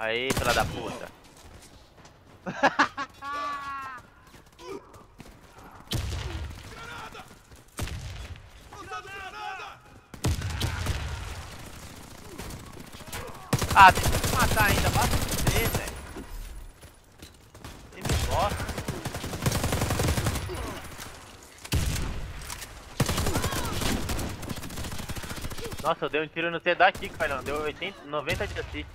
Aí, filha da puta. Ah, deixa eu te matar ainda, basta você, velho. Ele me gosta. Nossa, eu dei um tiro no C daqui, Carlão. Deu 90 de assist.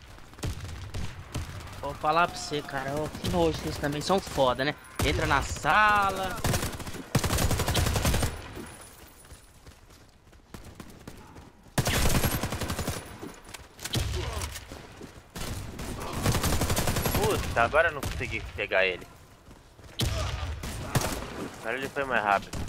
Vou falar pra você, cara. Que nojo, vocês também são foda, né? Entra na sala. Putz, agora eu não consegui pegar ele. Agora ele foi mais rápido.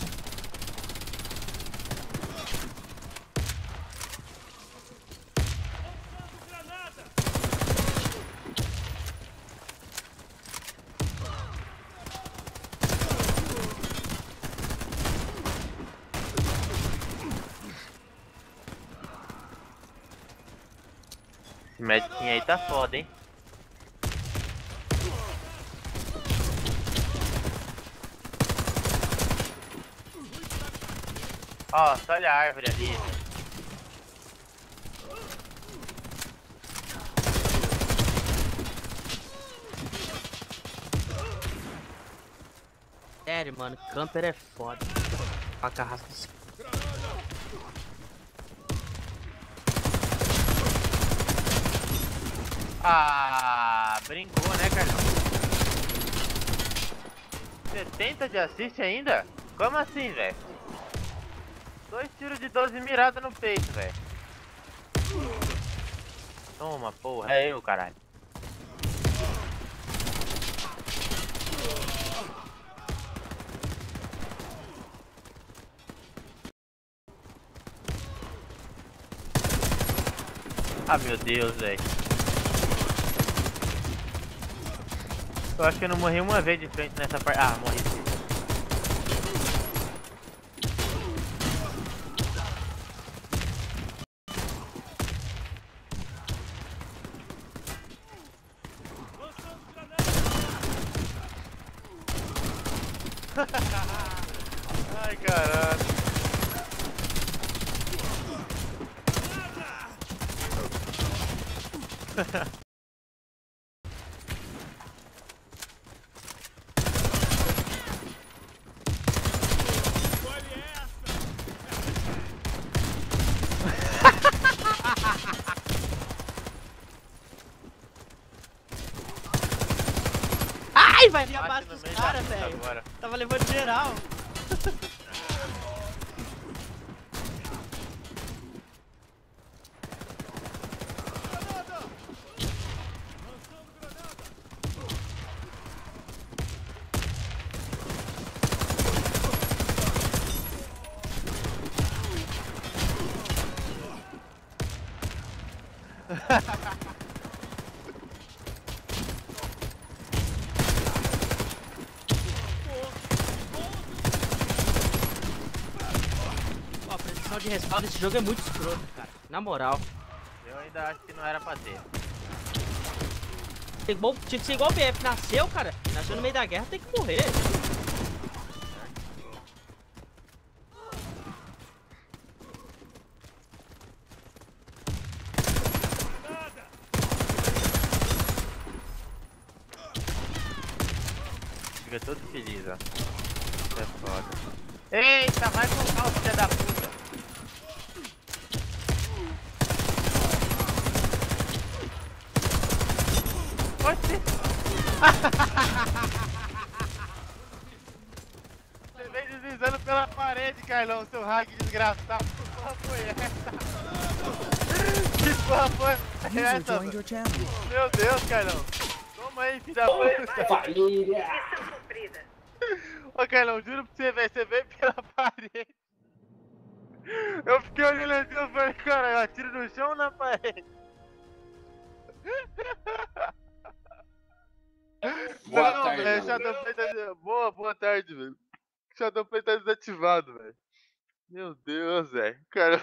Esse medicine aí tá foda, hein? Ó, só olha a árvore ali. Sério, mano. Camper é foda. Uma carrasca. Ah, brincou, né, Carlão? 70 de assist ainda? Como assim, velho? 2 tiros de 12 mirados no peito, velho. Toma, porra. É eu, caralho. Ah, meu Deus, velho. Eu acho que eu não morri uma vez de frente nessa parte. Ah, morri sim. Ai, caralho. Ai, vai vir abaixo Bate no dos meio caras, da puta velho. agora. Tava levando geral. Ó, a precisão de respawn desse jogo é muito escroto, cara. Na moral. Eu ainda acho que não era pra ter. Tinha que ser igual o BF. Nasceu, cara. Nasceu no meio da guerra, tem que morrer. Fica todo feliz, ó. Isso é foda. Eita, vai com o filho da puta. Oxi. Você vem deslizando pela parede, Carlão, seu hack desgraçado. Que porra foi essa? Que porra foi essa? Meu Deus, Carlão. Toma aí, filho da puta. Família! Ô, Carlão, juro pra você, velho, você veio pela parede. Eu fiquei olhando assim, eu falei, cara, eu atiro no chão ou na parede? Boa Não, tarde, velho, galera. Shadowplay tá... Boa tarde, velho. Shadowplay tá desativado, velho. Meu Deus, velho. Cara, eu